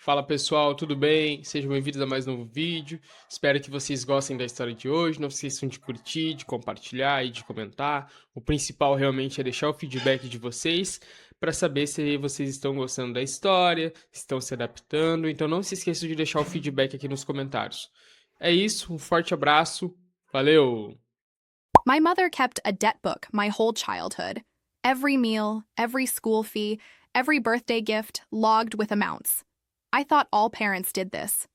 Fala pessoal, tudo bem? Sejam bem-vindos a mais um novo vídeo. Espero que vocês gostem da história de hoje. Não se esqueçam de curtir, de compartilhar e de comentar. O principal realmente é deixar o feedback de vocês para saber se vocês estão gostando da história, estão se adaptando. Então não se esqueçam de deixar o feedback aqui nos comentários. É isso, um forte abraço. Valeu! My mother kept a debt book my whole childhood. Every meal, every school fee, every birthday gift logged with amounts. I thought all parents did this.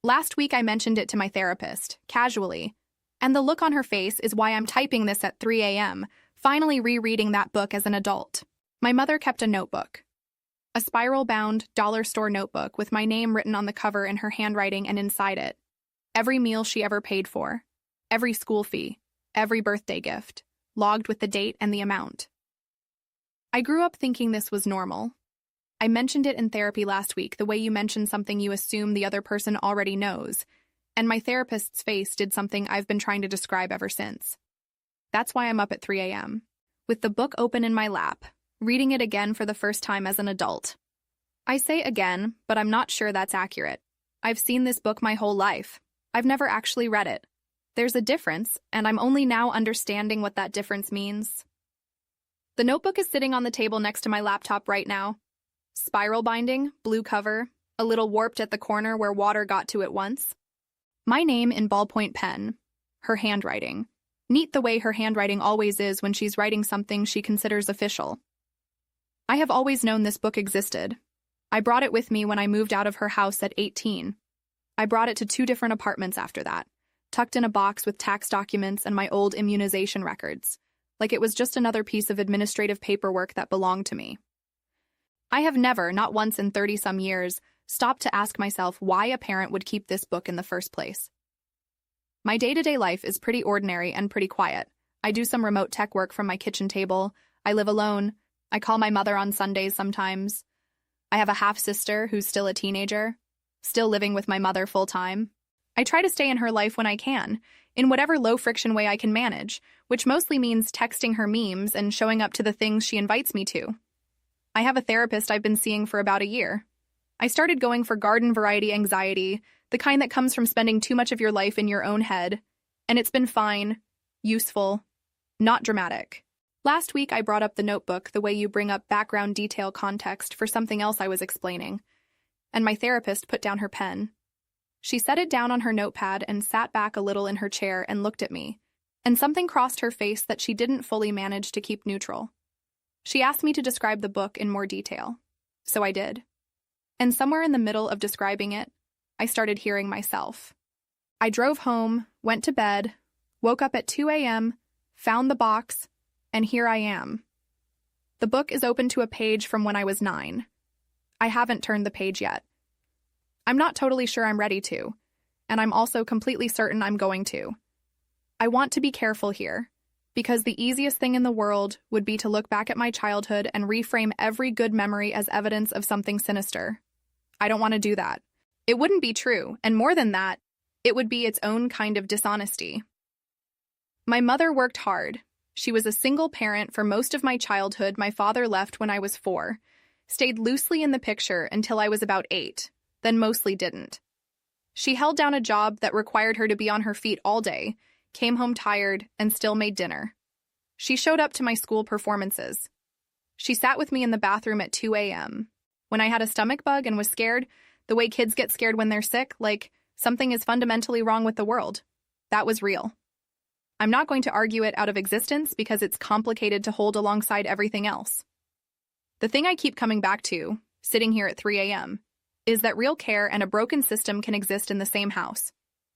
Last week I mentioned it to my therapist, casually, and the look on her face is why I'm typing this at 3 a.m., finally rereading that book as an adult. My mother kept a notebook. A spiral-bound, dollar store notebook with my name written on the cover in her handwriting and inside it. Every meal she ever paid for. Every school fee. Every birthday gift. Logged with the date and the amount. I grew up thinking this was normal. I mentioned it in therapy last week, the way you mention something you assume the other person already knows, and my therapist's face did something I've been trying to describe ever since. That's why I'm up at 3 a.m., with the book open in my lap, reading it again for the first time as an adult. I say again, but I'm not sure that's accurate. I've seen this book my whole life. I've never actually read it. There's a difference, and I'm only now understanding what that difference means. The notebook is sitting on the table next to my laptop right now. Spiral binding, blue cover, a little warped at the corner where water got to it once. My name in ballpoint pen. Her handwriting. Neat the way her handwriting always is when she's writing something she considers official. I have always known this book existed. I brought it with me when I moved out of her house at 18. I brought it to 2 different apartments after that, tucked in a box with tax documents and my old immunization records, like it was just another piece of administrative paperwork that belonged to me. I have never, not once in 30-some years, stopped to ask myself why a parent would keep this book in the first place. My day-to-day life is pretty ordinary and pretty quiet. I do some remote tech work from my kitchen table. I live alone. I call my mother on Sundays sometimes. I have a half-sister who's still a teenager, still living with my mother full-time. I try to stay in her life when I can, in whatever low-friction way I can manage, which mostly means texting her memes and showing up to the things she invites me to. I have a therapist I've been seeing for about a year. I started going for garden variety anxiety, the kind that comes from spending too much of your life in your own head, and it's been fine, useful, not dramatic. Last week I brought up the notebook the way you bring up background detail context for something else I was explaining, and my therapist put down her pen. She set it down on her notepad and sat back a little in her chair and looked at me, and something crossed her face that she didn't fully manage to keep neutral. She asked me to describe the book in more detail, so I did. And somewhere in the middle of describing it, I started hearing myself. I drove home, went to bed, woke up at 2 a.m., found the box, and here I am. The book is open to a page from when I was 9. I haven't turned the page yet. I'm not totally sure I'm ready to, and I'm also completely certain I'm going to. I want to be careful here, because the easiest thing in the world would be to look back at my childhood and reframe every good memory as evidence of something sinister. I don't want to do that. It wouldn't be true, and more than that, it would be its own kind of dishonesty. My mother worked hard. She was a single parent for most of my childhood. My father left when I was 4, stayed loosely in the picture until I was about 8, then mostly didn't. She held down a job that required her to be on her feet all day, came home tired, and still made dinner. She showed up to my school performances. She sat with me in the bathroom at 2 a.m. When I had a stomach bug and was scared, the way kids get scared when they're sick, like something is fundamentally wrong with the world. That was real. I'm not going to argue it out of existence because it's complicated to hold alongside everything else. The thing I keep coming back to, sitting here at 3 a.m., is that real care and a broken system can exist in the same house.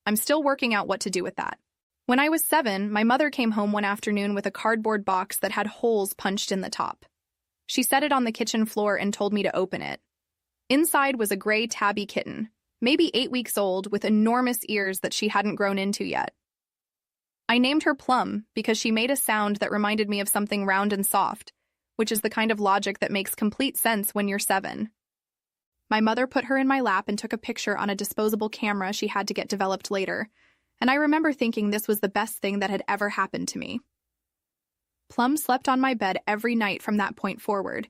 I'm still working out what to do with that. When I was 7, my mother came home one afternoon with a cardboard box that had holes punched in the top. She set it on the kitchen floor and told me to open it. Inside was a gray tabby kitten, maybe 8 weeks old, with enormous ears that she hadn't grown into yet. I named her Plum because she made a sound that reminded me of something round and soft, which is the kind of logic that makes complete sense when you're 7. My mother put her in my lap and took a picture on a disposable camera she had to get developed later, and I remember thinking this was the best thing that had ever happened to me. Plum slept on my bed every night from that point forward.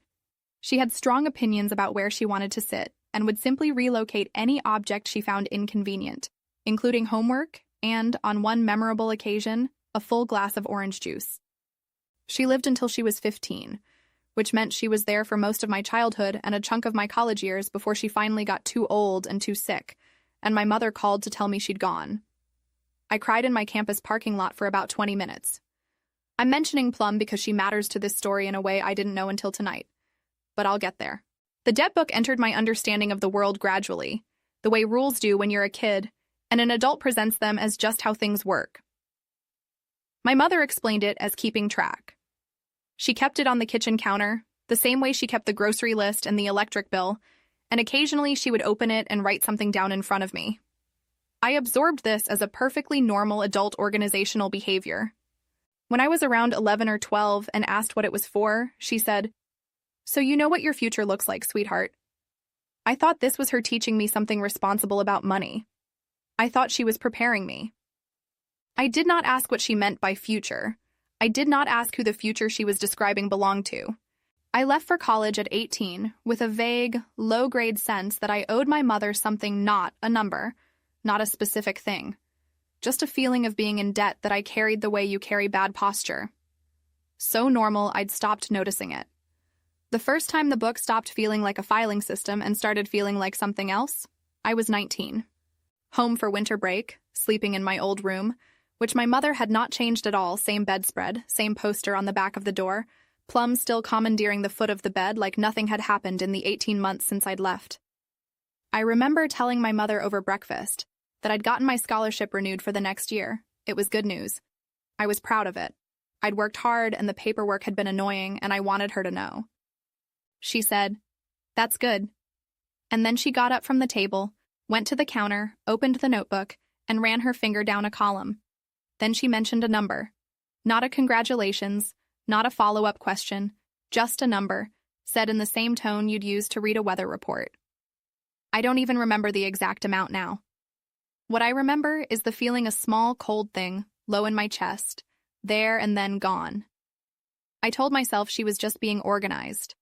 She had strong opinions about where she wanted to sit, and would simply relocate any object she found inconvenient, including homework and, on one memorable occasion, a full glass of orange juice. She lived until she was 15, which meant she was there for most of my childhood and a chunk of my college years before she finally got too old and too sick, and my mother called to tell me she'd gone. I cried in my campus parking lot for about 20 minutes. I'm mentioning Plum because she matters to this story in a way I didn't know until tonight. But I'll get there. The debt book entered my understanding of the world gradually, the way rules do when you're a kid, and an adult presents them as just how things work. My mother explained it as keeping track. She kept it on the kitchen counter, the same way she kept the grocery list and the electric bill, and occasionally she would open it and write something down in front of me. I absorbed this as a perfectly normal adult organizational behavior. When I was around 11 or 12 and asked what it was for, she said, "So you know what your future looks like, sweetheart." I thought this was her teaching me something responsible about money. I thought she was preparing me. I did not ask what she meant by future. I did not ask who the future she was describing belonged to. I left for college at 18 with a vague, low-grade sense that I owed my mother something, not a number, not a specific thing. Just a feeling of being in debt that I carried the way you carry bad posture. So normal, I'd stopped noticing it. The first time the book stopped feeling like a filing system and started feeling like something else, I was 19. Home for winter break, sleeping in my old room, which my mother had not changed at all, same bedspread, same poster on the back of the door, Plum still commandeering the foot of the bed like nothing had happened in the 18 months since I'd left. I remember telling my mother over breakfast that I'd gotten my scholarship renewed for the next year. It was good news. I was proud of it. I'd worked hard and the paperwork had been annoying, and I wanted her to know. She said, "That's good." And then she got up from the table, went to the counter, opened the notebook, and ran her finger down a column. Then she mentioned a number. Not a congratulations, not a follow-up question, just a number, said in the same tone you'd use to read a weather report. I don't even remember the exact amount now. What I remember is the feeling a small, cold thing, low in my chest, there and then gone. I told myself she was just being organized.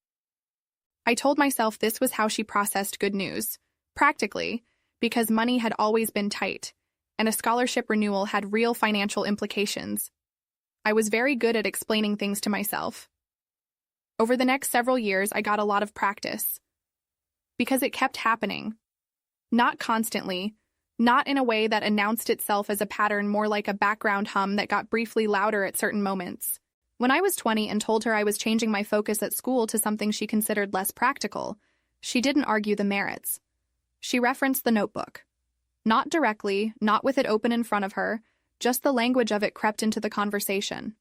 I told myself this was how she processed good news, practically, because money had always been tight, and a scholarship renewal had real financial implications. I was very good at explaining things to myself. Over the next several years, I got a lot of practice. Because it kept happening. Not constantly, not in a way that announced itself as a pattern, more like a background hum that got briefly louder at certain moments. When I was 20 and told her I was changing my focus at school to something she considered less practical, she didn't argue the merits. She referenced the notebook. Not directly, not with it open in front of her, just the language of it crept into the conversation.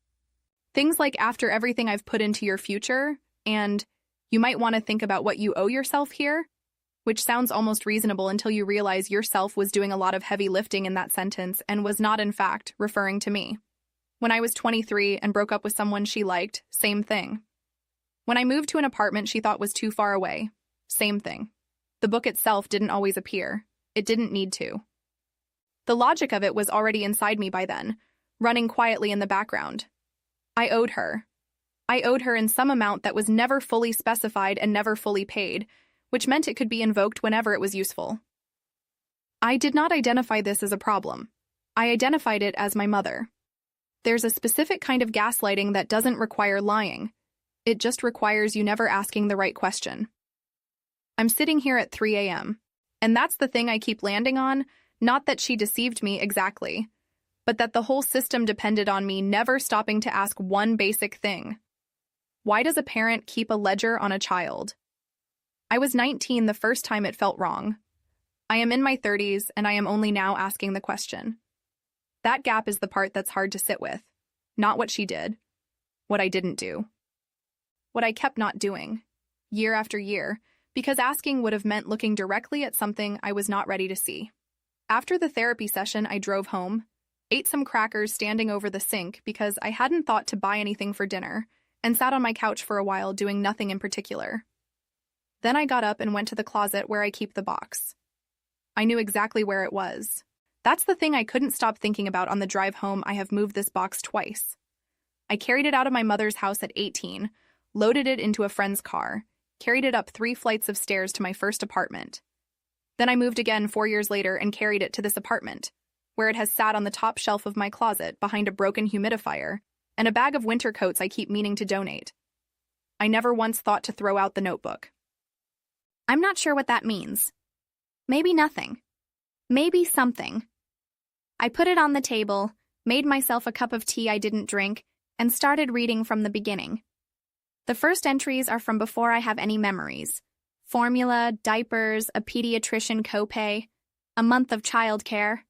Things like "after everything I've put into your future," and "you might want to think about what you owe yourself here," which sounds almost reasonable until you realize yourself was doing a lot of heavy lifting in that sentence and was not, in fact, referring to me. When I was 23 and broke up with someone she liked, same thing. When I moved to an apartment she thought was too far away, same thing. The book itself didn't always appear. It didn't need to. The logic of it was already inside me by then, running quietly in the background. I owed her. I owed her in some amount that was never fully specified and never fully paid, which meant it could be invoked whenever it was useful. I did not identify this as a problem. I identified it as my mother. There's a specific kind of gaslighting that doesn't require lying. It just requires you never asking the right question. I'm sitting here at 3 a.m., and that's the thing I keep landing on, not that she deceived me exactly, but that the whole system depended on me never stopping to ask one basic thing. Why does a parent keep a ledger on a child? I was 19 the first time it felt wrong. I am in my 30s, and I am only now asking the question. That gap is the part that's hard to sit with. Not what she did. What I didn't do. What I kept not doing, year after year, because asking would have meant looking directly at something I was not ready to see. After the therapy session, I drove home, ate some crackers standing over the sink because I hadn't thought to buy anything for dinner, and sat on my couch for a while doing nothing in particular. Then I got up and went to the closet where I keep the box. I knew exactly where it was. That's the thing I couldn't stop thinking about on the drive home. I have moved this box twice. I carried it out of my mother's house at 18, loaded it into a friend's car, carried it up 3 flights of stairs to my first apartment. Then I moved again 4 years later and carried it to this apartment, where it has sat on the top shelf of my closet behind a broken humidifier and a bag of winter coats I keep meaning to donate. I never once thought to throw out the notebook. I'm not sure what that means. Maybe nothing. Maybe something. I put it on the table, made myself a cup of tea I didn't drink, and started reading from the beginning. The first entries are from before I have any memories. Formula, diapers, a pediatrician copay, a month of childcare.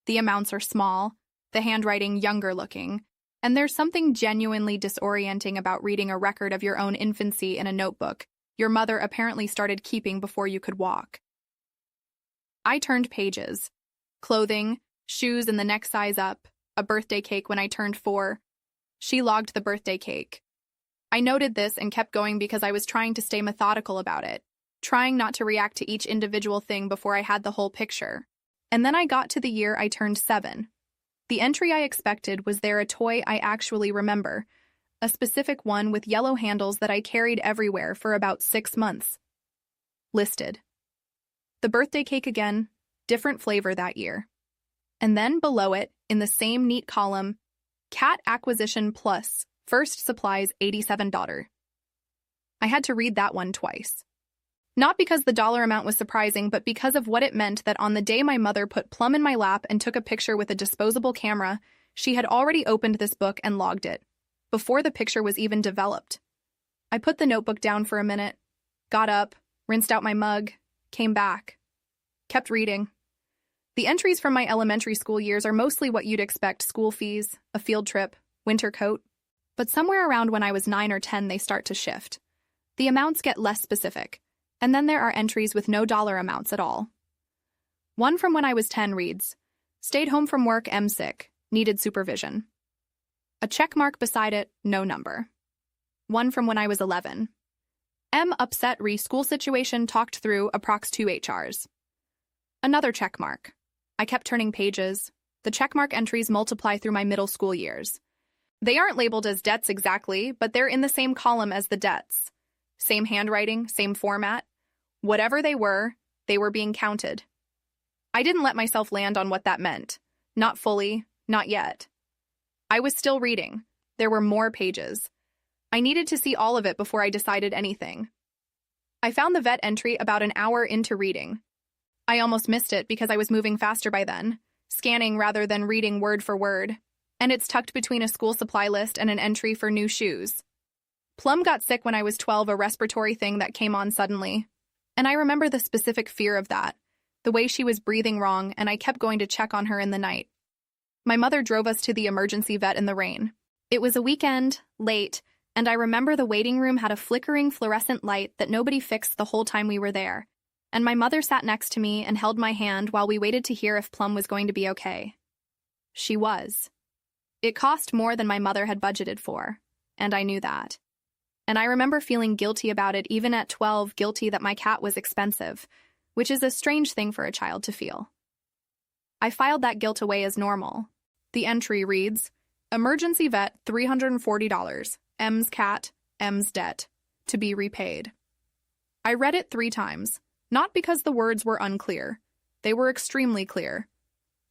The amounts are small, the handwriting younger looking, and there's something genuinely disorienting about reading a record of your own infancy in a notebook your mother apparently started keeping before you could walk. I turned pages. Clothing, shoes in the next size up, a birthday cake when I turned 4. She logged the birthday cake. I noted this and kept going because I was trying to stay methodical about it, trying not to react to each individual thing before I had the whole picture. And then I got to the year I turned 7. The entry I expected was there a toy I actually remember, a specific one with yellow handles that I carried everywhere for about 6 months. Listed. The birthday cake again, different flavor that year. And then below it, in the same neat column, Cat Acquisition Plus, first supplies $87. I had to read that one twice. Not because the dollar amount was surprising, but because of what it meant that on the day my mother put Plum in my lap and took a picture with a disposable camera, she had already opened this book and logged it, before the picture was even developed. I put the notebook down for a minute, got up, rinsed out my mug, came back, kept reading. The entries from my elementary school years are mostly what you'd expect: school fees, a field trip, winter coat. But somewhere around when I was 9 or 10, they start to shift. The amounts get less specific, and then there are entries with no dollar amounts at all. One from when I was 10 reads, "Stayed home from work, M sick, needed supervision." A check mark beside it, no number. One from when I was 11. M upset school situation talked through approx 2 HRs. Another check mark. I kept turning pages. The checkmark entries multiply through my middle school years. They aren't labeled as debts exactly, but they're in the same column as the debts. Same handwriting, same format. Whatever they were being counted. I didn't let myself land on what that meant. Not fully, not yet. I was still reading. There were more pages. I needed to see all of it before I decided anything. I found the vet entry about an hour into reading. I almost missed it because I was moving faster by then, scanning rather than reading word for word, and it's tucked between a school supply list and an entry for new shoes. Plum got sick when I was 12, a respiratory thing that came on suddenly, and I remember the specific fear of that, the way she was breathing wrong, and I kept going to check on her in the night. My mother drove us to the emergency vet in the rain. It was a weekend, late, and I remember the waiting room had a flickering fluorescent light that nobody fixed the whole time we were there, and my mother sat next to me and held my hand while we waited to hear if Plum was going to be okay. She was. It cost more than my mother had budgeted for, and I knew that. And I remember feeling guilty about it, even at 12, guilty that my cat was expensive, which is a strange thing for a child to feel. I filed that guilt away as normal. The entry reads, "Emergency vet, $340, M's cat, M's debt, to be repaid." I read it 3 times, not because the words were unclear. They were extremely clear.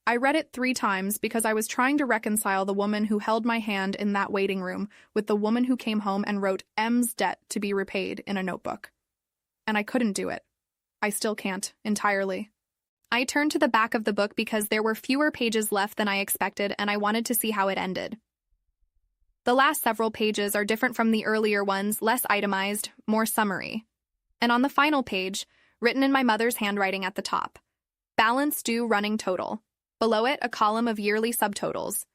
I read it 3 times because I was trying to reconcile the woman who held my hand in that waiting room with the woman who came home and wrote M's debt to be repaid in a notebook. And I couldn't do it. I still can't, entirely. I turned to the back of the book because there were fewer pages left than I expected, and I wanted to see how it ended. The last several pages are different from the earlier ones, less itemized, more summary. And on the final page, written in my mother's handwriting at the top, balance due running total. Below it, a column of yearly subtotals.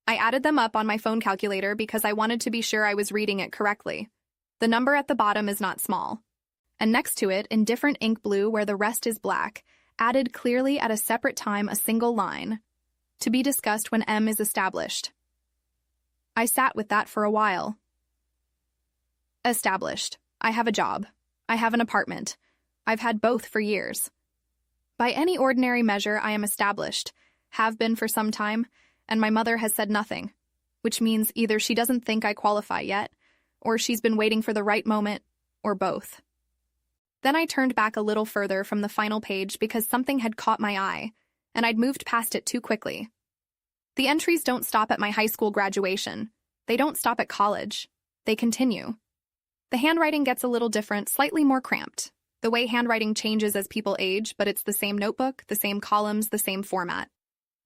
I added them up on my phone calculator because I wanted to be sure I was reading it correctly. The number at the bottom is not small. And next to it, in different ink blue where the rest is black, added clearly at a separate time a single line, to be discussed when M is established. I sat with that for a while. Established. I have a job. I have an apartment. I've had both for years. By any ordinary measure, I am established, have been for some time, and my mother has said nothing, which means either she doesn't think I qualify yet, or she's been waiting for the right moment, or both. Then I turned back a little further from the final page because something had caught my eye, and I'd moved past it too quickly. The entries don't stop at my high school graduation. They don't stop at college. They continue. The handwriting gets a little different, slightly more cramped. The way handwriting changes as people age, but it's the same notebook, the same columns, the same format.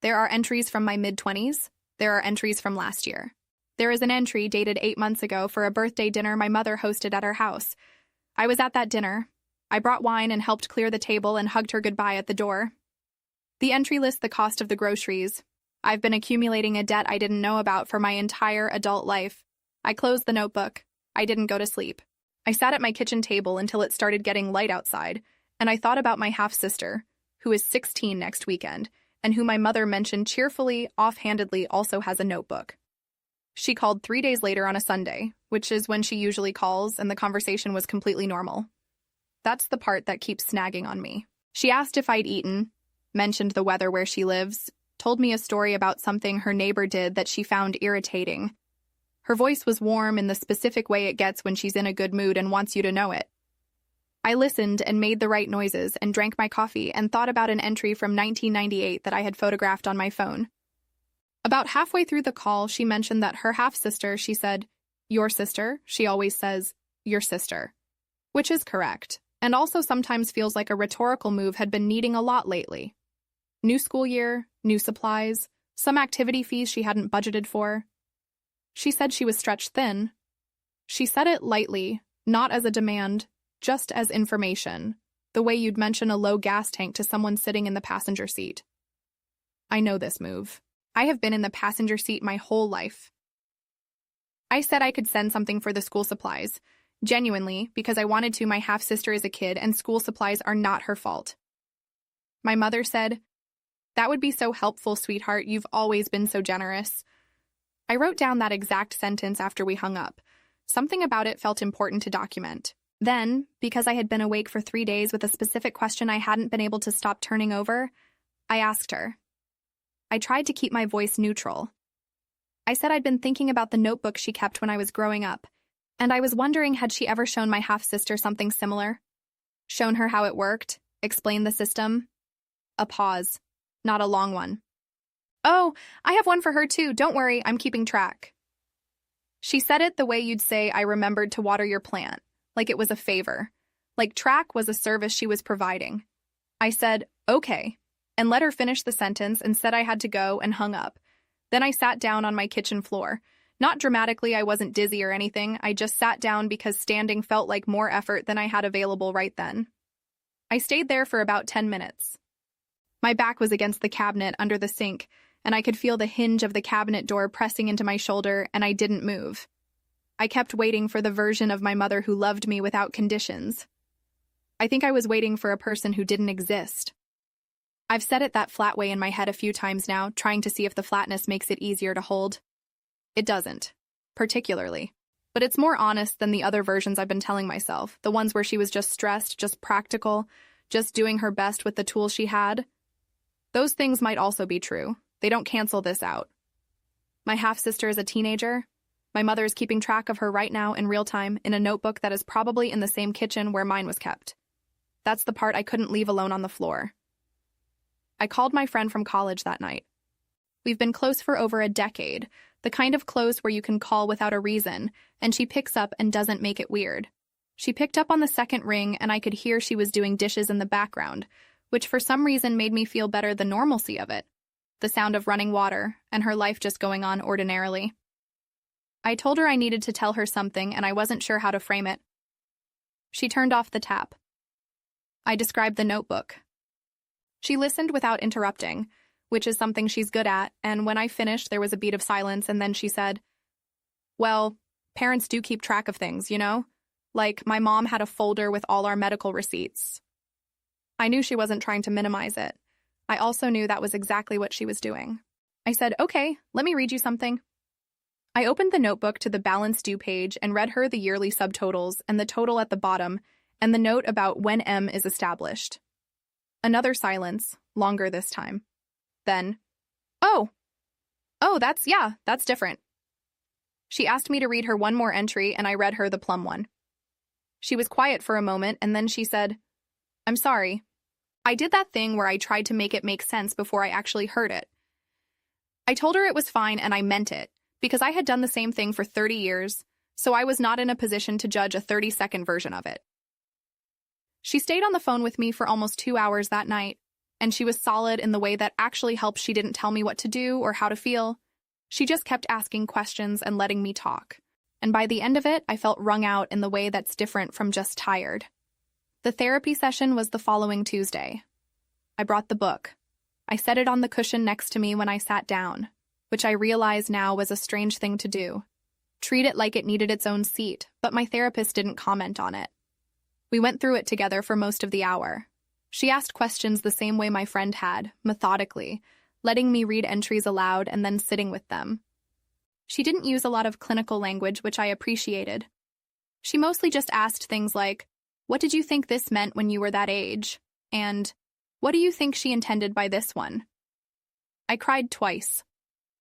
There are entries from my mid-20s. There are entries from last year. There is an entry dated 8 months ago for a birthday dinner my mother hosted at her house. I was at that dinner. I brought wine and helped clear the table and hugged her goodbye at the door. The entry lists the cost of the groceries. I've been accumulating a debt I didn't know about for my entire adult life. I closed the notebook. I didn't go to sleep. I sat at my kitchen table until it started getting light outside, and I thought about my half-sister, who is 16 next weekend, and who my mother mentioned cheerfully, offhandedly also has a notebook. She called 3 days later on a Sunday, which is when she usually calls, and the conversation was completely normal. That's the part that keeps snagging on me. She asked if I'd eaten, mentioned the weather where she lives, told me a story about something her neighbor did that she found irritating. Her voice was warm in the specific way it gets when she's in a good mood and wants you to know it. I listened and made the right noises and drank my coffee and thought about an entry from 1998 that I had photographed on my phone. About halfway through the call, she mentioned that her half-sister, she said, "Your sister?" She always says, "Your sister," which is correct, and also sometimes feels like a rhetorical move had been needing a lot lately. New school year, new supplies, some activity fees she hadn't budgeted for. She said she was stretched thin. She said it lightly, not as a demand, just as information, the way you'd mention a low gas tank to someone sitting in the passenger seat. I know this move. I have been in the passenger seat my whole life. I said I could send something for the school supplies, genuinely, because I wanted to. My half-sister is a kid and school supplies are not her fault. My mother said, "That would be so helpful, sweetheart. You've always been so generous." I wrote down that exact sentence after we hung up. Something about it felt important to document. Then, because I had been awake for 3 days with a specific question I hadn't been able to stop turning over, I asked her. I tried to keep my voice neutral. I said I'd been thinking about the notebook she kept when I was growing up, and I was wondering had she ever shown my half-sister something similar? Shown her how it worked? Explained the system? A pause. Not a long one. "Oh, I have one for her too. Don't worry, I'm keeping track." She said it the way you'd say, "I remembered to water your plant," like it was a favor. Like track was a service she was providing. I said, "Okay," and let her finish the sentence and said I had to go and hung up. Then I sat down on my kitchen floor. Not dramatically, I wasn't dizzy or anything. I just sat down because standing felt like more effort than I had available right then. I stayed there for about 10 minutes. My back was against the cabinet under the sink, and I could feel the hinge of the cabinet door pressing into my shoulder, and I didn't move. I kept waiting for the version of my mother who loved me without conditions. I think I was waiting for a person who didn't exist. I've said it that flat way in my head a few times now, trying to see if the flatness makes it easier to hold. It doesn't, particularly. But it's more honest than the other versions I've been telling myself, the ones where she was just stressed, just practical, just doing her best with the tools she had. Those things might also be true. They don't cancel this out. My half-sister is a teenager. My mother is keeping track of her right now in real time in a notebook that is probably in the same kitchen where mine was kept. That's the part I couldn't leave alone on the floor. I called my friend from college that night. We've been close for over a decade, the kind of close where you can call without a reason, and she picks up and doesn't make it weird. She picked up on the second ring, and I could hear she was doing dishes in the background, which for some reason made me feel better the normalcy of it. The sound of running water, and her life just going on ordinarily. I told her I needed to tell her something, and I wasn't sure how to frame it. She turned off the tap. I described the notebook. She listened without interrupting, which is something she's good at, and when I finished, there was a beat of silence, and then she said, "Well, parents do keep track of things, you know? Like, my mom had a folder with all our medical receipts." I knew she wasn't trying to minimize it. I also knew that was exactly what she was doing. I said, "Okay, let me read you something." I opened the notebook to the balance due page and read her the yearly subtotals and the total at the bottom and the note about when M is established. Another silence, longer this time. Then, Oh, that's different." She asked me to read her one more entry and I read her the plum one. She was quiet for a moment, and then she said, "I'm sorry." I did that thing where I tried to make it make sense before I actually heard it. I told her it was fine, and I meant it, because I had done the same thing for 30 years, so I was not in a position to judge a 30-second version of it. She stayed on the phone with me for almost 2 hours that night, and she was solid in the way that actually helps. She didn't tell me what to do or how to feel. She just kept asking questions and letting me talk. And by the end of it, I felt wrung out in the way that's different from just tired. The therapy session was the following Tuesday. I brought the book. I set it on the cushion next to me when I sat down, which I realize now was a strange thing to do. Treat it like it needed its own seat, but my therapist didn't comment on it. We went through it together for most of the hour. She asked questions the same way my friend had, methodically, letting me read entries aloud and then sitting with them. She didn't use a lot of clinical language, which I appreciated. She mostly just asked things like, "What did you think this meant when you were that age?" And, "What do you think she intended by this one?" I cried twice.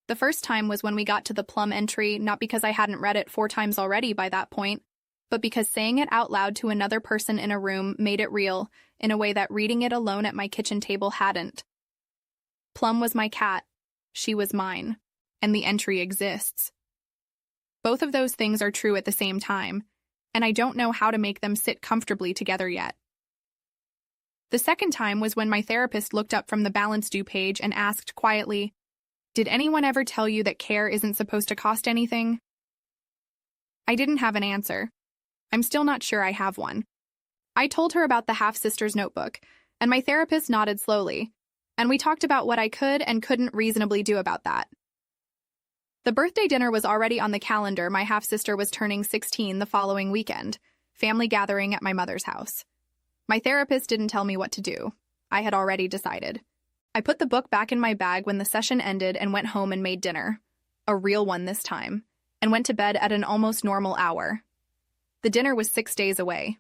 The first time was when we got to the plum entry, not because I hadn't read it 4 times already by that point, but because saying it out loud to another person in a room made it real in a way that reading it alone at my kitchen table hadn't. Plum was my cat. She was mine. And the entry exists. Both of those things are true at the same time, and I don't know how to make them sit comfortably together yet. The second time was when my therapist looked up from the balance due page and asked quietly, "Did anyone ever tell you that care isn't supposed to cost anything?" I didn't have an answer. I'm still not sure I have one. I told her about the half-sister's notebook, and my therapist nodded slowly, and we talked about what I could and couldn't reasonably do about that. The birthday dinner was already on the calendar. My half-sister was turning 16 the following weekend, family gathering at my mother's house. My therapist didn't tell me what to do. I had already decided. I put the book back in my bag when the session ended and went home and made dinner, a real one this time, and went to bed at an almost normal hour. The dinner was 6 days away.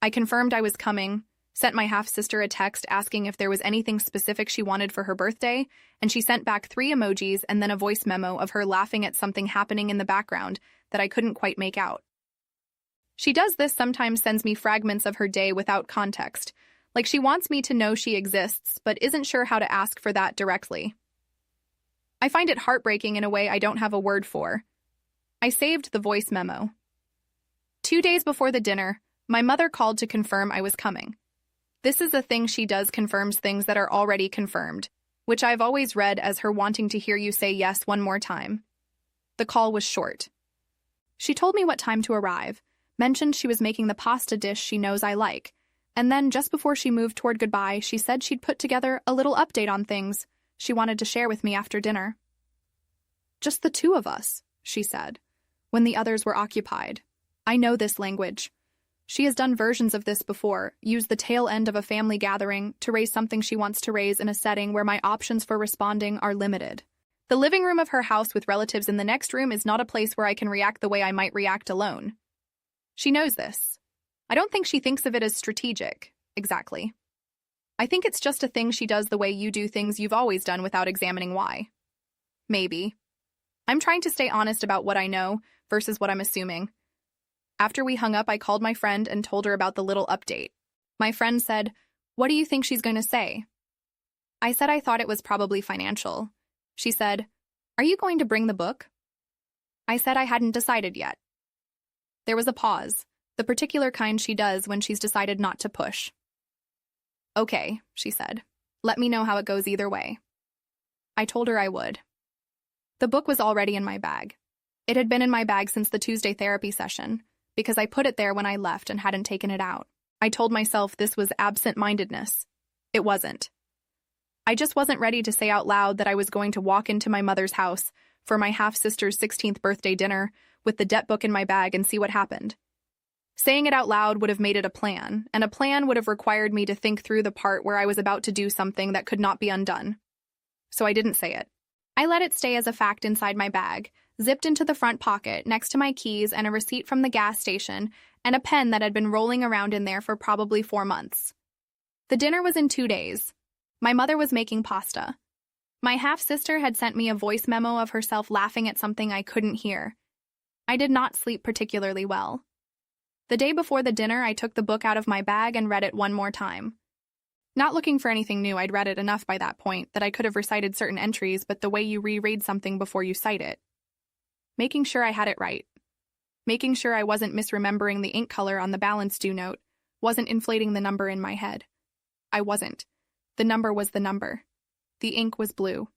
I confirmed I was coming, sent my half-sister a text asking if there was anything specific she wanted for her birthday, and she sent back 3 emojis and then a voice memo of her laughing at something happening in the background that I couldn't quite make out. She does this sometimes, sends me fragments of her day without context, like she wants me to know she exists, but isn't sure how to ask for that directly. I find it heartbreaking in a way I don't have a word for. I saved the voice memo. 2 days before the dinner, my mother called to confirm I was coming. This is a thing she does, confirms things that are already confirmed, which I've always read as her wanting to hear you say yes one more time. The call was short. She told me what time to arrive, mentioned she was making the pasta dish she knows I like, and then just before she moved toward goodbye, she said she'd put together a little update on things she wanted to share with me after dinner. "Just the 2 of us," she said, when the others were occupied. I know this language. She has done versions of this before, used the tail end of a family gathering to raise something she wants to raise in a setting where my options for responding are limited. The living room of her house with relatives in the next room is not a place where I can react the way I might react alone. She knows this. I don't think she thinks of it as strategic, exactly. I think it's just a thing she does the way you do things you've always done without examining why. Maybe. I'm trying to stay honest about what I know versus what I'm assuming. After we hung up, I called my friend and told her about the little update. My friend said, "What do you think she's going to say?" I said I thought it was probably financial. She said, "Are you going to bring the book?" I said I hadn't decided yet. There was a pause, the particular kind she does when she's decided not to push. "Okay," she said. "Let me know how it goes either way." I told her I would. The book was already in my bag. It had been in my bag since the Tuesday therapy session, because I put it there when I left and hadn't taken it out. I told myself this was absent-mindedness. It wasn't. I just wasn't ready to say out loud that I was going to walk into my mother's house for my half-sister's 16th birthday dinner with the debt book in my bag and see what happened. Saying it out loud would have made it a plan, and a plan would have required me to think through the part where I was about to do something that could not be undone. So I didn't say it. I let it stay as a fact inside my bag, zipped into the front pocket next to my keys and a receipt from the gas station and a pen that had been rolling around in there for probably 4 months. The dinner was in 2 days. My mother was making pasta. My half-sister had sent me a voice memo of herself laughing at something I couldn't hear. I did not sleep particularly well. The day before the dinner, I took the book out of my bag and read it one more time. Not looking for anything new, I'd read it enough by that point that I could have recited certain entries, but the way you reread something before you cite it. Making sure I had it right. Making sure I wasn't misremembering the ink color on the balance due note, wasn't inflating the number in my head. I wasn't. The number was the number. The ink was blue.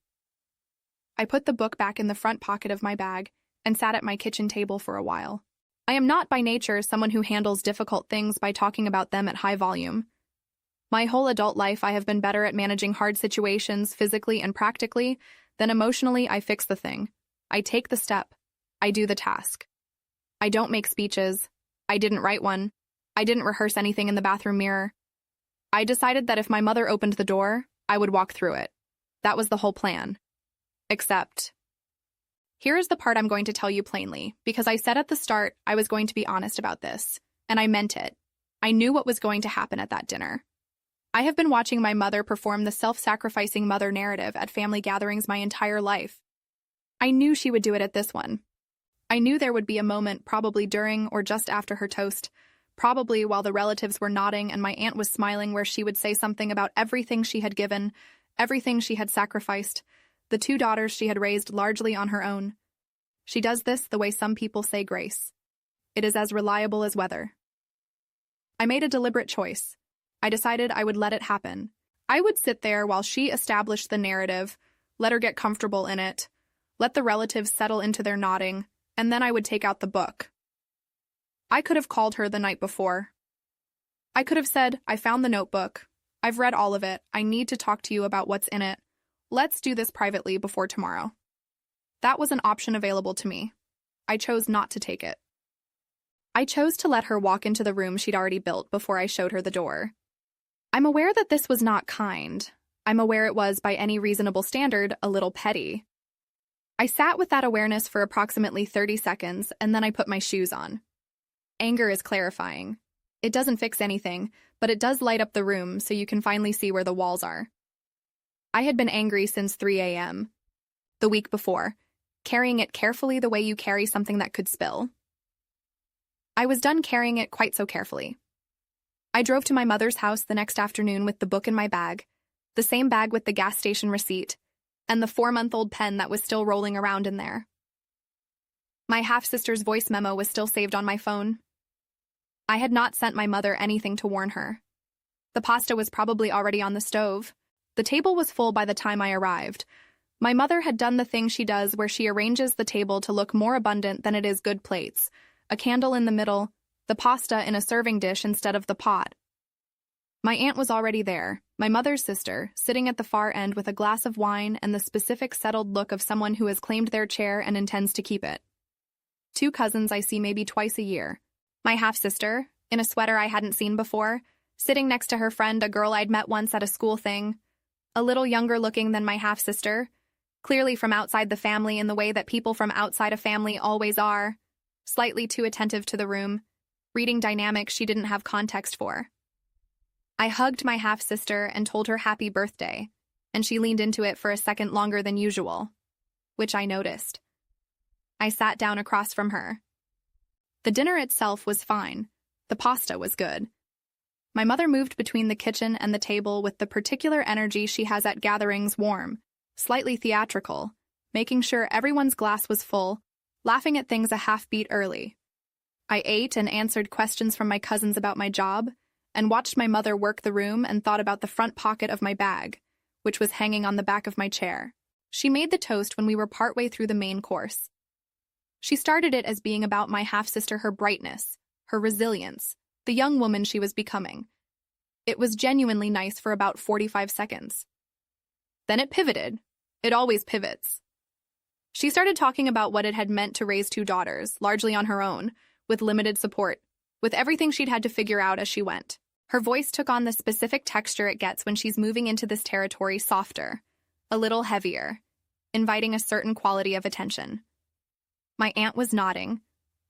I put the book back in the front pocket of my bag and sat at my kitchen table for a while. I am not by nature someone who handles difficult things by talking about them at high volume. My whole adult life I have been better at managing hard situations physically and practically than emotionally. I fix the thing. I take the step. I do the task. I don't make speeches. I didn't write one. I didn't rehearse anything in the bathroom mirror. I decided that if my mother opened the door, I would walk through it. That was the whole plan. Except, here is the part I'm going to tell you plainly, because I said at the start I was going to be honest about this, and I meant it. I knew what was going to happen at that dinner. I have been watching my mother perform the self-sacrificing mother narrative at family gatherings my entire life. I knew she would do it at this one. I knew there would be a moment, probably during or just after her toast, probably while the relatives were nodding and my aunt was smiling, where she would say something about everything she had given, everything she had sacrificed, the 2 daughters she had raised largely on her own. She does this the way some people say grace. It is as reliable as weather. I made a deliberate choice. I decided I would let it happen. I would sit there while she established the narrative, let her get comfortable in it, let the relatives settle into their nodding, and then I would take out the book. I could have called her the night before. I could have said, I found the notebook. I've read all of it. I need to talk to you about what's in it. Let's do this privately before tomorrow. That was an option available to me. I chose not to take it. I chose to let her walk into the room she'd already built before I showed her the door. I'm aware that this was not kind. I'm aware it was, by any reasonable standard, a little petty. I sat with that awareness for approximately 30 seconds, and then I put my shoes on. Anger is clarifying. It doesn't fix anything, but it does light up the room so you can finally see where the walls are. I had been angry since 3 a.m. the week before, carrying it carefully the way you carry something that could spill. I was done carrying it quite so carefully. I drove to my mother's house the next afternoon with the book in my bag, the same bag with the gas station receipt, and the 4-month-old pen that was still rolling around in there. My half-sister's voice memo was still saved on my phone. I had not sent my mother anything to warn her. The pasta was probably already on the stove. The table was full by the time I arrived. My mother had done the thing she does where she arranges the table to look more abundant than it is good plates. A candle in the middle, the pasta in a serving dish instead of the pot. My aunt was already there, my mother's sister, sitting at the far end with a glass of wine and the specific settled look of someone who has claimed their chair and intends to keep it. 2 cousins I see maybe twice a year. My half-sister, in a sweater I hadn't seen before, sitting next to her friend, a girl I'd met once at a school thing. A little younger looking than my half-sister, clearly from outside the family in the way that people from outside a family always are, slightly too attentive to the room, reading dynamics she didn't have context for. I hugged my half-sister and told her happy birthday, and she leaned into it for a second longer than usual, which I noticed. I sat down across from her. The dinner itself was fine. The pasta was good. My mother moved between the kitchen and the table with the particular energy she has at gatherings, warm, slightly theatrical, making sure everyone's glass was full, laughing at things a half-beat early. I ate and answered questions from my cousins about my job, and watched my mother work the room and thought about the front pocket of my bag, which was hanging on the back of my chair. She made the toast when we were partway through the main course. She started it as being about my half-sister, her brightness, her resilience, the young woman she was becoming. It was genuinely nice for about 45 seconds. Then it pivoted. It always pivots. She started talking about what it had meant to raise 2 daughters, largely on her own, with limited support, with everything she'd had to figure out as she went. Her voice took on the specific texture it gets when she's moving into this territory, softer, a little heavier, inviting a certain quality of attention. My aunt was nodding.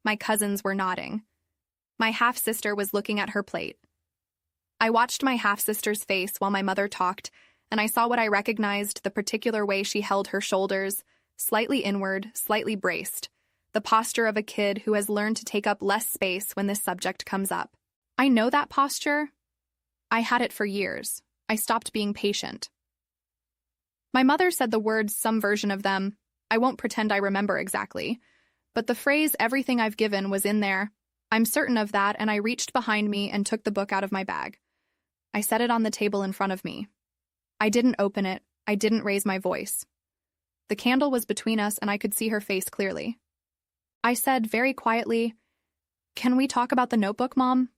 My cousins were nodding. My half-sister was looking at her plate. I watched my half-sister's face while my mother talked, and I saw what I recognized, the particular way she held her shoulders, slightly inward, slightly braced, the posture of a kid who has learned to take up less space when this subject comes up. I know that posture. I had it for years. I stopped being patient. My mother said the words, some version of them. I won't pretend I remember exactly, but the phrase, everything I've given, was in there. I'm certain of that, and I reached behind me and took the book out of my bag. I set it on the table in front of me. I didn't open it. I didn't raise my voice. The candle was between us, and I could see her face clearly. I said very quietly, "Can we talk about the notebook, Mom?"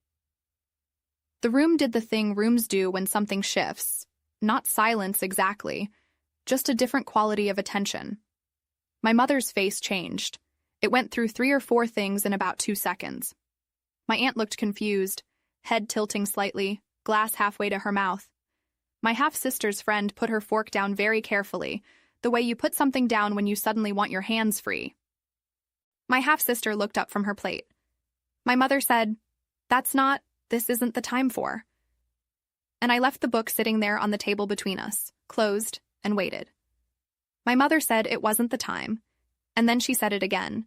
The room did the thing rooms do when something shifts. Not silence exactly, just a different quality of attention. My mother's face changed. It went through 3 or 4 things in about 2 seconds. My aunt looked confused, head tilting slightly, glass halfway to her mouth. My half-sister's friend put her fork down very carefully, the way you put something down when you suddenly want your hands free. My half-sister looked up from her plate. My mother said, this isn't the time for. And I left the book sitting there on the table between us, closed, and waited. My mother said it wasn't the time, and then she said it again.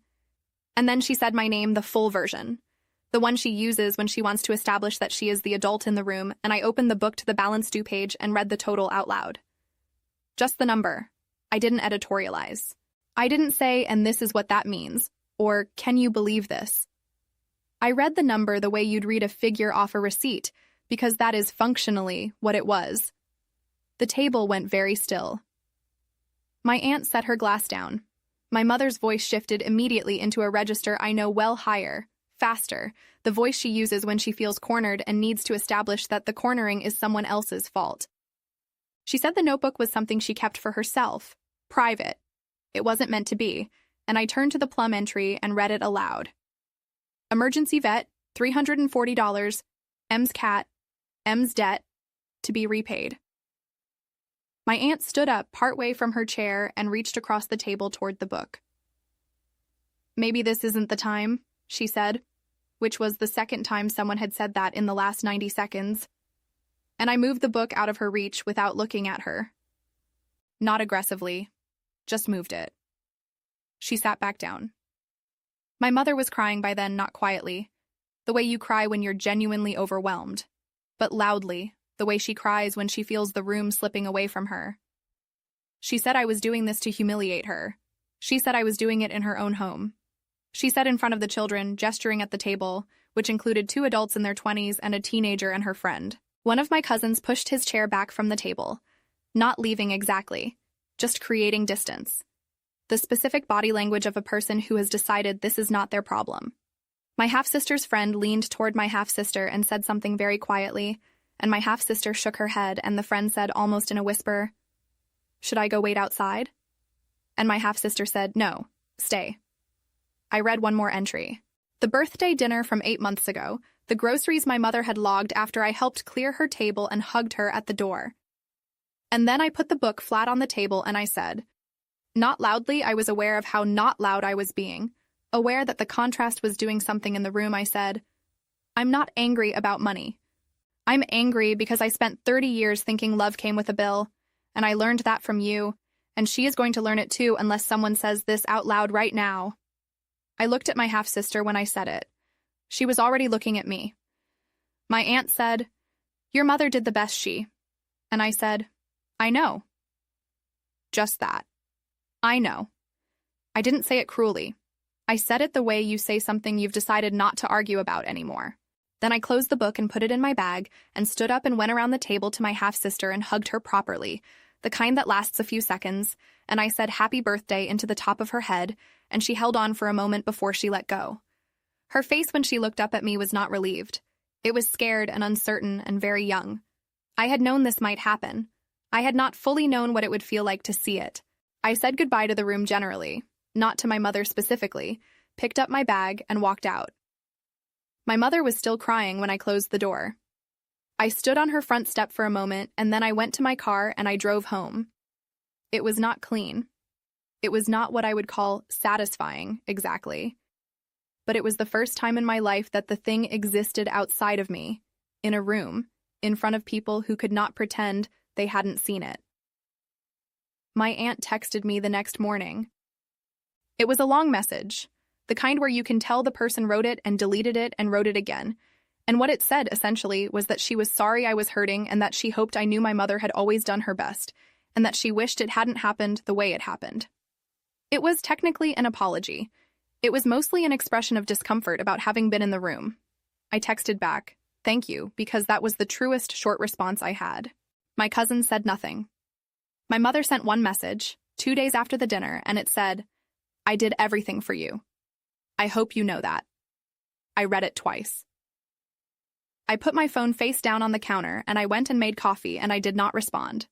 And then she said my name, the full version, the one she uses when she wants to establish that she is the adult in the room, and I opened the book to the balance due page and read the total out loud. Just the number. I didn't editorialize. I didn't say, and this is what that means, or can you believe this? I read the number the way you'd read a figure off a receipt, because that is functionally what it was. The table went very still. My aunt set her glass down. My mother's voice shifted immediately into a register I know well higher, faster, the voice she uses when she feels cornered and needs to establish that the cornering is someone else's fault. She said the notebook was something she kept for herself, private. It wasn't meant to be, and I turned to the plum entry and read it aloud. Emergency vet, $340, M's cat, M's debt, to be repaid. My aunt stood up partway from her chair and reached across the table toward the book. Maybe this isn't the time, she said, which was the second time someone had said that in the last 90 seconds. And I moved the book out of her reach without looking at her. Not aggressively, just moved it. She sat back down. My mother was crying by then, not quietly, the way you cry when you're genuinely overwhelmed, but loudly, the way she cries when she feels the room slipping away from her. She said I was doing this to humiliate her. She said I was doing it in her own home. She said in front of the children, gesturing at the table, which included 2 adults in their 20s and a teenager and her friend. One of my cousins pushed his chair back from the table, not leaving exactly, just creating distance. The specific body language of a person who has decided this is not their problem. My half-sister's friend leaned toward my half-sister and said something very quietly, and my half-sister shook her head, and the friend said almost in a whisper, "Should I go wait outside?" And my half-sister said, "No, stay." I read one more entry. The birthday dinner from 8 months ago, the groceries my mother had logged after I helped clear her table and hugged her at the door. And then I put the book flat on the table and I said, not loudly, I was aware of how not loud I was being, aware that the contrast was doing something in the room. I said, "I'm not angry about money. I'm angry because I spent 30 years thinking love came with a bill, and I learned that from you, and she is going to learn it too unless someone says this out loud right now." I looked at my half-sister when I said it. She was already looking at me. My aunt said, "Your mother did the best she." And I said, "I know." Just that. I know. I didn't say it cruelly. I said it the way you say something you've decided not to argue about anymore. Then I closed the book and put it in my bag and stood up and went around the table to my half-sister and hugged her properly, the kind that lasts a few seconds, and I said happy birthday into the top of her head, and she held on for a moment before she let go. Her face when she looked up at me was not relieved. It was scared and uncertain and very young. I had known this might happen. I had not fully known what it would feel like to see it. I said goodbye to the room generally, not to my mother specifically, picked up my bag, and walked out. My mother was still crying when I closed the door. I stood on her front step for a moment, and then I went to my car and I drove home. It was not clean. It was not what I would call satisfying, exactly. But it was the first time in my life that the thing existed outside of me, in a room, in front of people who could not pretend they hadn't seen it. My aunt texted me the next morning. It was a long message, The kind where you can tell the person wrote it and deleted it and wrote it again. And what it said, essentially, was that she was sorry I was hurting and that she hoped I knew my mother had always done her best, and that she wished it hadn't happened the way it happened. It was technically an apology. It was mostly an expression of discomfort about having been in the room. I texted back, "Thank you," because that was the truest short response I had. My cousin said nothing. My mother sent one message, 2 days after the dinner, and it said, "I did everything for you. I hope you know that." I read it twice. I put my phone face down on the counter and I went and made coffee and I did not respond.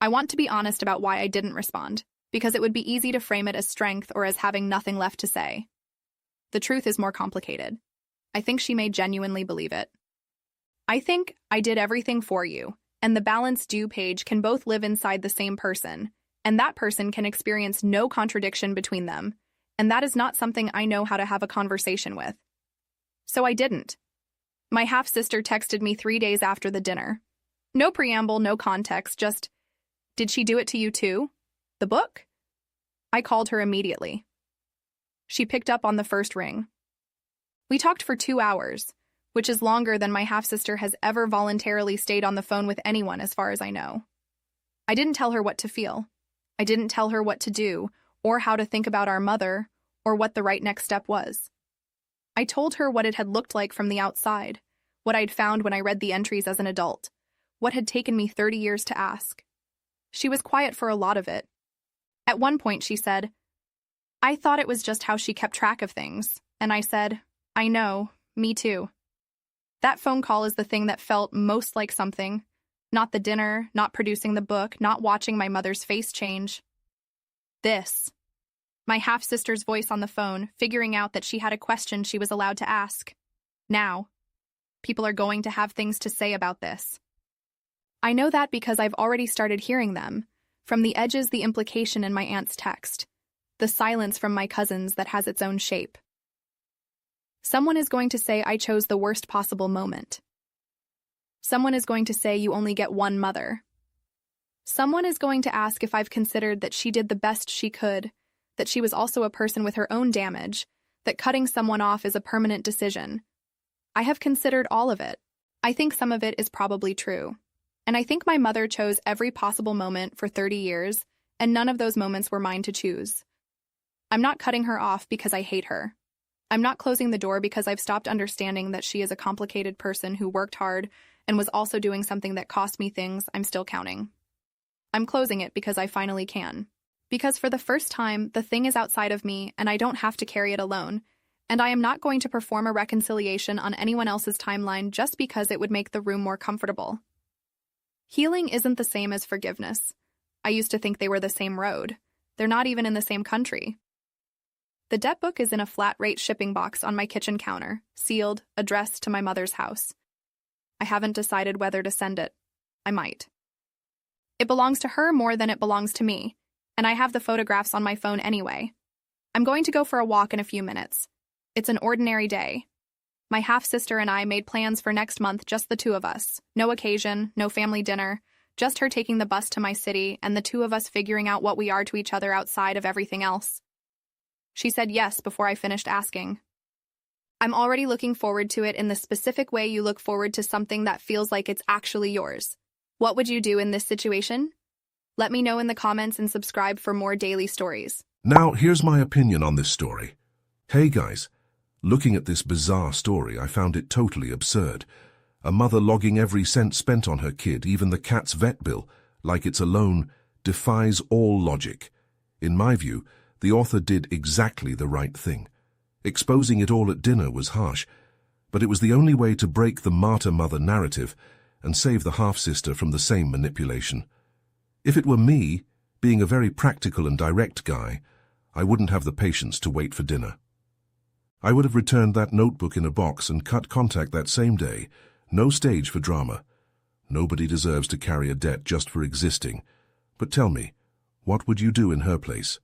I want to be honest about why I didn't respond, because it would be easy to frame it as strength or as having nothing left to say. The truth is more complicated. I think she may genuinely believe it. I think "I did everything for you" and the balance due page can both live inside the same person, and that person can experience no contradiction between them, and that is not something I know how to have a conversation with. So I didn't. My half-sister texted me 3 days after the dinner. No preamble, no context, just, "Did she do it to you too? The book?" I called her immediately. She picked up on the first ring. We talked for 2 hours, which is longer than my half-sister has ever voluntarily stayed on the phone with anyone as far as I know. I didn't tell her what to feel. I didn't tell her what to do, or how to think about our mother, or what the right next step was. I told her what it had looked like from the outside, what I'd found when I read the entries as an adult, what had taken me 30 years to ask. She was quiet for a lot of it. At one point she said, "I thought it was just how she kept track of things," and I said, "I know, me too." That phone call is the thing that felt most like something, not the dinner, not producing the book, not watching my mother's face change. This. My half-sister's voice on the phone, figuring out that she had a question she was allowed to ask. Now, people are going to have things to say about this. I know that because I've already started hearing them, from the edges the implication in my aunt's text, the silence from my cousins that has its own shape. Someone is going to say I chose the worst possible moment. Someone is going to say you only get one mother. Someone is going to ask if I've considered that she did the best she could, that she was also a person with her own damage, that cutting someone off is a permanent decision. I have considered all of it. I think some of it is probably true. And I think my mother chose every possible moment for 30 years, and none of those moments were mine to choose. I'm not cutting her off because I hate her. I'm not closing the door because I've stopped understanding that she is a complicated person who worked hard and was also doing something that cost me things I'm still counting. I'm closing it because I finally can. Because for the first time, the thing is outside of me and I don't have to carry it alone, and I am not going to perform a reconciliation on anyone else's timeline just because it would make the room more comfortable. Healing isn't the same as forgiveness. I used to think they were the same road. They're not even in the same country. The debt book is in a flat-rate shipping box on my kitchen counter, sealed, addressed to my mother's house. I haven't decided whether to send it. I might. It belongs to her more than it belongs to me, and I have the photographs on my phone anyway. I'm going to go for a walk in a few minutes. It's an ordinary day. My half-sister and I made plans for next month, just the two of us. No occasion, no family dinner, just her taking the bus to my city and the two of us figuring out what we are to each other outside of everything else. She said yes before I finished asking. I'm already looking forward to it in the specific way you look forward to something that feels like it's actually yours. What would you do in this situation? Let me know in the comments and subscribe for more daily stories. Now, here's my opinion on this story. Hey guys, looking at this bizarre story, I found it totally absurd. A mother logging every cent spent on her kid, even the cat's vet bill, like it's a loan, defies all logic. In my view, the author did exactly the right thing. Exposing it all at dinner was harsh, but it was the only way to break the martyr-mother narrative and save the half-sister from the same manipulation. If it were me, being a very practical and direct guy, I wouldn't have the patience to wait for dinner. I would have returned that notebook in a box and cut contact that same day. No stage for drama. Nobody deserves to carry a debt just for existing. But tell me, what would you do in her place?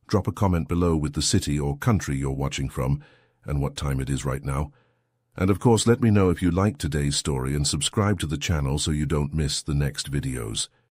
Drop a comment below with the city or country you're watching from and what time it is right now. And of course, let me know if you liked today's story and subscribe to the channel so you don't miss the next videos.